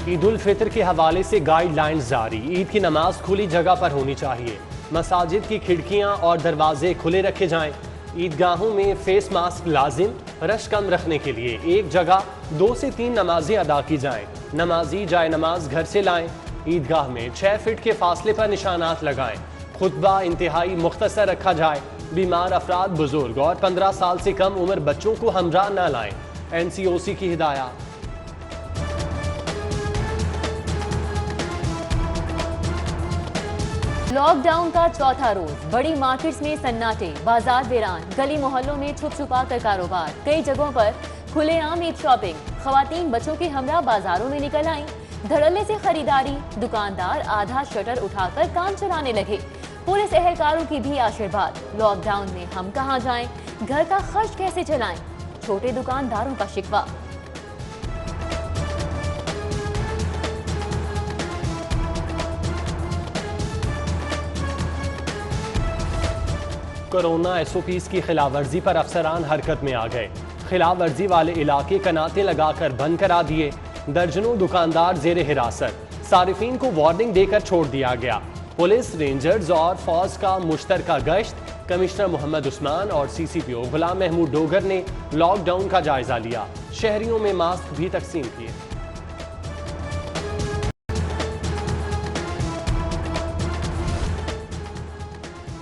عید الفطر کے حوالے سے گائیڈ لائنز جاری. عید کی نماز کھلی جگہ پر ہونی چاہیے. مساجد کی کھڑکیاں اور دروازے کھلے رکھے جائیں. عیدگاہوں میں فیس ماسک لازم. رش کم رکھنے کے لیے ایک جگہ 2 سے 3 نمازیں ادا کی جائیں. نمازی جائے نماز گھر سے لائیں. عیدگاہ میں 6 فٹ کے فاصلے پر نشانات لگائیں. خطبہ انتہائی مختصر رکھا جائے. بیمار افراد، بزرگ اور 15 سال سے کم عمر بچوں کو ہمراہ نہ لائیں. NCOC کی ہدایات. لاک ڈاؤن کا چوتھا روز، بڑی مارکیٹس میں سناٹے، بازار ویران، گلی محلوں میں چھپ چھپا کر کاروبار. کئی جگہوں پر کھلے عام عید شاپنگ. خواتین بچوں کے ہمراہ بازاروں میں نکل آئیں. دھڑلے سے خریداری. دکاندار آدھا شٹر اٹھا کر کام چلانے لگے. پولیس اہلکاروں کی بھی آشیرواد. لاک ڈاؤن میں ہم کہاں جائیں؟ گھر کا خرچ کیسے چلائیں؟ چھوٹے دکانداروں کا شکوہ. کورونا SOPs کی خلاف ورزی پر افسران حرکت میں آ گئے. خلاف ورزی والے علاقے کناتے لگا کر بند کرا دیے. درجنوں دکاندار زیر حراست. صارفین کو وارننگ دے کر چھوڑ دیا گیا. پولیس، رینجرز اور فوج کا مشترکہ گشت. کمشنر محمد عثمان اور CCPO غلام محمود ڈوگر نے لاک ڈاؤن کا جائزہ لیا. شہریوں میں ماسک بھی تقسیم کیے.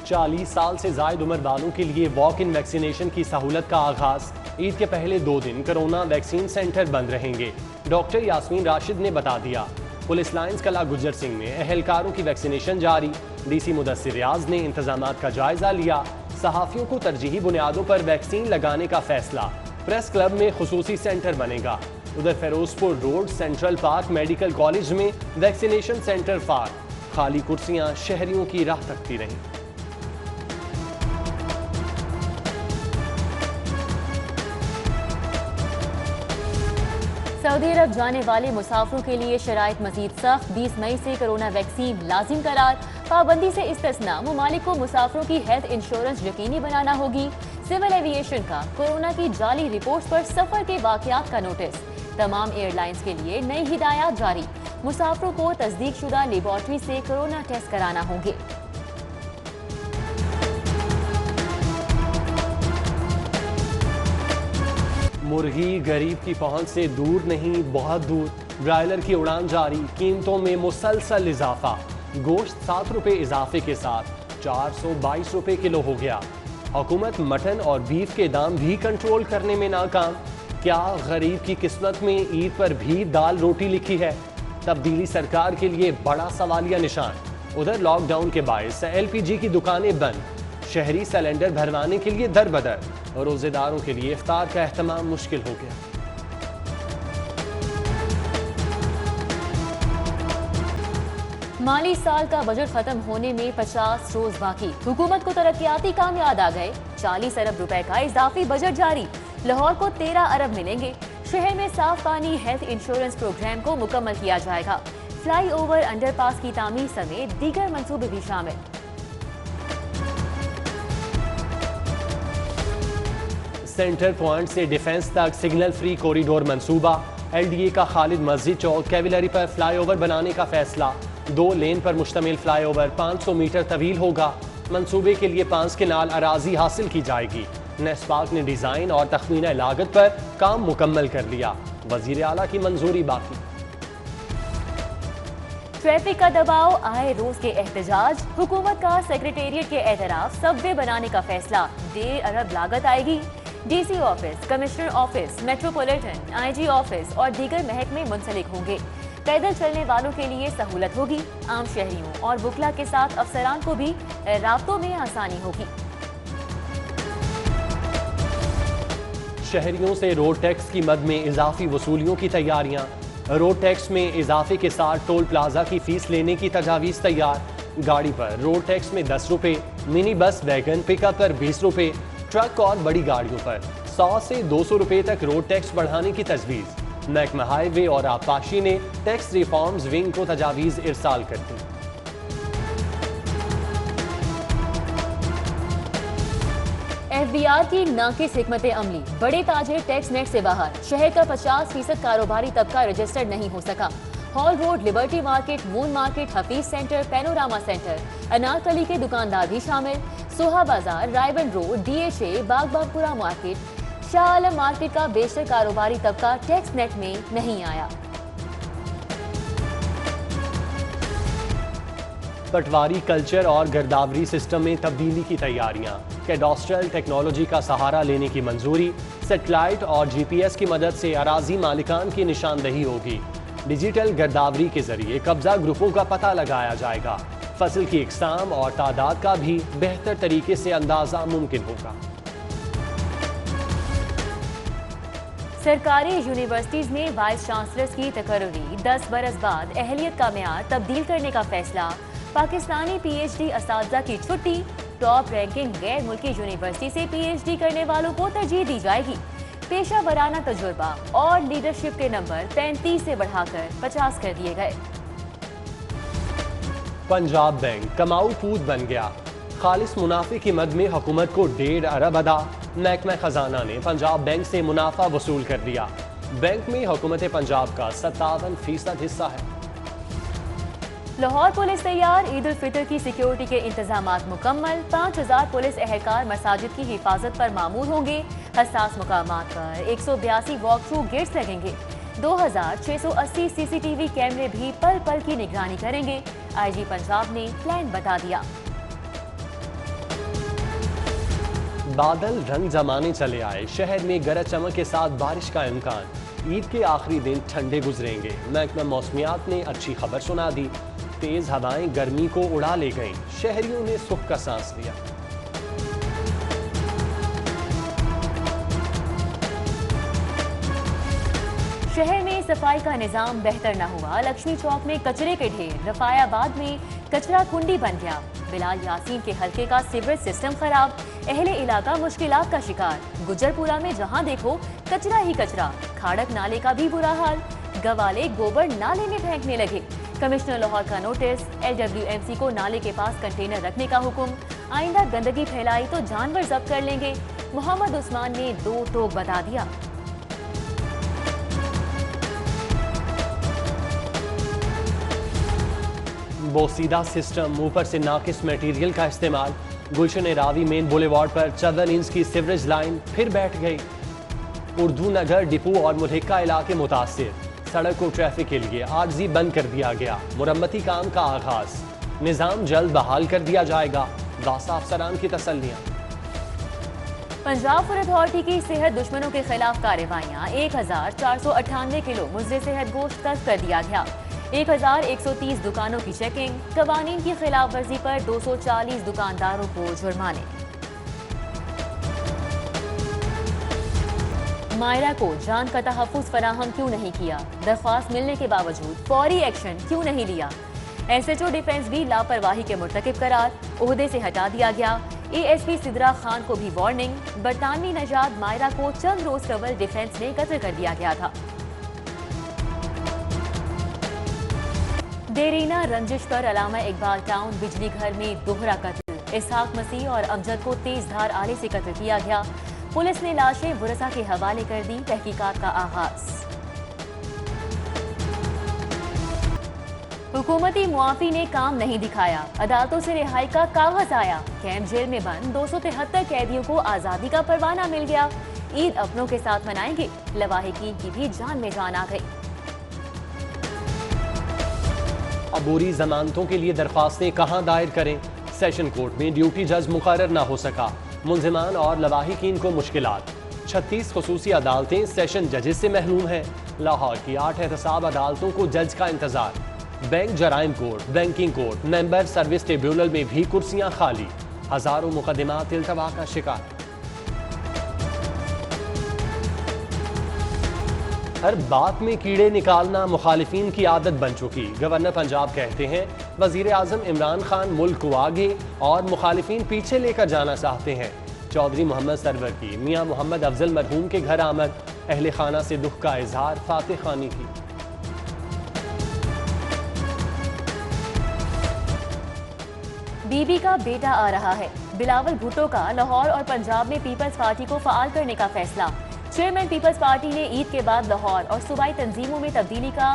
چالیس سال سے زائد عمر والوں کے لیے واک ان ویکسینیشن کی سہولت کا آغاز. عید کے پہلے 2 دن کورونا ویکسین سینٹر بند رہیں گے. ڈاکٹر یاسمین راشد نے بتا دیا. پولیس لائنز کلا گجر سنگھ میں اہلکاروں کی ویکسینیشن جاری. DC مدثر ریاض نے انتظامات کا جائزہ لیا. صحافیوں کو ترجیحی بنیادوں پر ویکسین لگانے کا فیصلہ. پریس کلب میں خصوصی سینٹر بنے گا. ادھر فیروز پور road central park medical college میں ویکسینیشن سینٹر فار. خالی کرسیاں شہریوں کی راہ تکتی رہیں. سعودی عرب جانے والے مسافروں کے لیے شرائط مزید سخت. 20 مئی سے کورونا ویکسین لازم قرار. پابندی سے استثناء. ممالک کو مسافروں کی ہیلتھ انشورنس یقینی بنانا ہوگی. سول ایویشن کا کورونا کی جعلی رپورٹس پر سفر کے واقعات کا نوٹس. تمام ایئر لائنز کے لیے نئی ہدایات جاری. مسافروں کو تصدیق شدہ لیبارٹری سے کورونا ٹیسٹ کرانا ہوں گے. مرغی غریب کی پہنچ سے دور نہیں، بہت دور. برائلر کی اڑان جاری. قیمتوں میں مسلسل اضافہ. گوشت 7 روپے اضافے کے ساتھ 422 روپے کلو ہو گیا. حکومت مٹن اور بیف کے دام بھی کنٹرول کرنے میں ناکام. کیا غریب کی قسمت میں عید پر بھی دال روٹی لکھی ہے؟ تبدیلی سرکار کے لیے بڑا سوالیہ نشان. ادھر لاک ڈاؤن کے باعث LPG کی دکانیں بند. شہری سلنڈر بھروانے کے لیے در بدر. روزے داروں کے لیے افطار کا اہتمام مشکل ہو گیا. مالی سال کا بجٹ ختم ہونے میں 50 روز باقی. حکومت کو ترقیاتی کام یاد آ گئے. 40 ارب روپے کا اضافی بجٹ جاری. لاہور کو 13 ارب ملیں گے. شہر میں صاف پانی ہیلتھ انشورنس پروگرام کو مکمل کیا جائے گا. فلائی اوور انڈر پاس کی تعمیر سمیت دیگر منصوبے بھی شامل. سینٹر پوائنٹ سے ڈیفنس تک سگنل فری کوریڈور منصوبہ. LDA کا خالد مسجد چوک کیولری پر فلائی اوور بنانے کا فیصلہ. 2 لین پر مشتمل فلائی اوور 500 میٹر طویل ہوگا. منصوبے کے لیے 5 کنال اراضی حاصل کی جائے گی. نیسپاک نے ڈیزائن اور تخمینہ لاگت پر کام مکمل کر لیا. وزیر اعلیٰ کی منظوری باقی. ٹریفک کا دباؤ، آئے روز کے احتجاج. حکومت کا سیکریٹریٹ کے اعتراف سب وے بنانے کا فیصلہ. 1.5 ارب لاگت آئے گی. DC office, commissioner office, metropolitan IG office اور دیگر محکمے منسلک ہوں گے. پیدل چلنے والوں کے لیے سہولت ہوگی. عام شہریوں اور وکلا کے ساتھ افسران کو بھی رابطوں میں آسانی ہوگی. شہریوں سے روڈ ٹیکس کی مد میں اضافی وصولیوں کی تیاریاں. روڈ ٹیکس میں اضافے کے ساتھ ٹول پلازا کی فیس لینے کی تجاویز تیار. گاڑی پر روڈ ٹیکس میں 10 روپے، منی بس ویگن پک اپ پر 20 روپے، ٹرک اور بڑی گاڑیوں پر 100 سے 200 روپے تک روڈ ٹیکس بڑھانے کی تجویز. محکمہ ہائی وے اور آبپاشی نے ٹیکس ریفارمز ونگ کو تجاویز ارسال کر دی. FBR کی ناقص حکمت عملی. بڑے تاجر ٹیکس نیٹ سے باہر. شہر کا 50% کاروباری طبقہ رجسٹرڈ نہیں ہو سکا. Hall road, liberty market, moon market, Hafeez centre, panorama centre, Anarkali کے دکاندار بھی شامل۔ سوہا بازار، رائبن road, D H A, Bagh Pura market, Shah Alam market کا بیشتر کاروباری طبقہ ٹیکس نیٹ میں نہیں آیا۔ پٹواری کلچر اور گرداوری سسٹم میں تبدیلی کی تیاریاں، کیڈاسٹرل ٹیکنالوجی کا سہارا لینے کی منظوری، سیٹلائٹ اور جی پی ایس کی مدد سے اراضی مالکان کی نشاندہی ہوگی۔ ڈیجیٹل گرداوری کے ذریعے قبضہ گروپوں کا پتہ لگایا جائے گا، فصل کی اقسام اور تعداد کا بھی بہتر طریقے سے اندازہ ممکن ہوگا۔ سرکاری یونیورسٹیز میں وائس چانسلرز کی تقرری، 10 برس بعد اہلیت کا معیار تبدیل کرنے کا فیصلہ، پاکستانی پی ایچ ڈی اساتذہ کی چھٹی، ٹاپ رینکنگ غیر ملکی یونیورسٹی سے پی ایچ ڈی کرنے والوں کو ترجیح دی جائے گی، پیشہ ورانہ تجربہ اور لیڈرشپ کے نمبر 35 سے بڑھا کر 50 کر دیے گئے۔ پنجاب بینک کماؤ پود بن گیا، خالص منافع کی مد میں حکومت کو 1.5 ارب ادا، محکمہ خزانہ نے پنجاب بینک سے منافع وصول کر لیا۔ بینک میں حکومت پنجاب کا 57% حصہ ہے۔ لاہور پولیس تیار، عید الفطر کی سیکیورٹی کے انتظامات مکمل، 5000 پولیس اہلکار مساجد کی حفاظت پر مامور ہوں گے، حساس مقامات پر 182 واک تھرو گیٹس لگیں گے، 2680 سی سی ٹی وی کیمرے بھی پل پل کی نگرانی کریں گے، آئی جی پنجاب نے پلان بتا دیا۔ بادل رنگ جمانے چلے آئے، شہر میں گرج چمک کے ساتھ بارش کا امکان، عید کے آخری دن ٹھنڈے گزریں گے، محکمہ موسمیات نے اچھی خبر سنا دی، تیز ہوائیں گرمی کو اڑا لے گئیں، شہریوں نے سکھ کا سانس لیا۔ شہر میں صفائی کا نظام بہتر نہ ہوا، لکشمی چوک میں کچرے کے ڈھیر، رفاع آباد میں کچرا کنڈی بن گیا، بلال یاسین کے حلقے کا سیوریج سسٹم خراب، اہل علاقہ مشکلات کا شکار، گجر پورہ میں جہاں دیکھو کچرا ہی کچرا، کھاڑک نالے کا بھی برا حال، گوالے گوبر نالے میں پھینکنے لگے، کمشنر لاہور کا نوٹس، LWMC کو نالے کے پاس کنٹینر رکھنے کا حکم، آئندہ گندگی پھیلائی تو جانور ضبط کر لیں گے، محمد عثمان نے 2 ٹوک بتا دیا۔ بوسیدہ سسٹم، اوپر سے ناقص میٹیریل کا استعمال، گلشن راوی مین بولیوارڈ پر 14 انچ کی سیوریج لائن پھر بیٹھ گئی، اردو نگر ڈپو اور ملحقہ علاقے متاثر، سڑک کو ٹریفک کے لیے عارضی بند کر دیا گیا، مرمتی کام کا آغاز، نظام جلد بحال کر دیا جائے گا، واسطہ افسران کی تسلیاں۔ پنجاب فوڈ اتھارٹی کی صحت دشمنوں کے خلاف کارروائیاں، 1498 کلو مضر صحت گوشت ضبط کر دیا گیا، 1130 دکانوں کی چیکنگ، قوانین کی خلاف ورزی پر 240 دکانداروں کو جرمانے۔ مائرہ کو جان کا تحفظ فراہم کیوں نہیں کیا؟ درخواست ملنے کے باوجود فوری ایکشن کیوں نہیں لیا؟ ایس ایچ او ڈیفنس بھی لاپرواہی کے مرتکب قرار، عہدے سے ہٹا دیا گیا، ASP سدرا خان کو بھی وارننگ، برطانوی نژاد مائرہ کو چند روز قبل ڈیفنس نے قتل کر دیا گیا تھا۔ دیرینہ رنجش پر علامہ اقبال ٹاؤن بجلی گھر میں دوہرا قتل، اسحاق مسیح اور امجد کو تیز دھار آلے سے قتل کیا گیا، پولیس نے لاشیں ورثاء کے حوالے کر دی، تحقیقات کا آغاز۔ حکومتی معافی نے کام نہیں دکھایا، عدالتوں سے رہائی کا کاغذ آیا، کیمپ جیل میں بند 273 قیدیوں کو آزادی کا پروانہ مل گیا، عید اپنوں کے ساتھ منائیں گے، لواحقین کی بھی جان میں جان آ گئی۔ عبوری ضمانتوں کے لیے درخواستیں کہاں دائر کریں؟ سیشن کورٹ میں ڈیوٹی جج مقرر نہ ہو سکا، ملزمان اور لواحقین کو مشکلات، 36 خصوصی عدالتیں سیشن ججز سے محروم ہیں، لاہور کی 8 احتساب عدالتوں کو جج کا انتظار، بینک جرائم کورٹ، بینکنگ کورٹ، ممبر سروس ٹریبیونل میں بھی کرسیاں خالی، ہزاروں مقدمات التوا کا شکار۔ ہر بات میں کیڑے نکالنا مخالفین کی عادت بن چکی، گورنر پنجاب کہتے ہیں وزیر اعظم عمران خان ملک کو آگے اور مخالفین پیچھے لے کر جانا چاہتے ہیں، چودھری محمد سرور کی میاں محمد افضل مرحوم کے گھر آمد، اہل خانہ سے دکھ کا اظہار، فاتح خانی کی۔ بی بی کا بیٹا آ رہا ہے، بلاول بھٹو کا لاہور اور پنجاب میں پیپلز پارٹی کو فعال کرنے کا فیصلہ، چیئرمین پیپلز پارٹی نے عید کے بعد لاہور اور صوبائی تنظیموں میں تبدیلی کا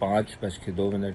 5:02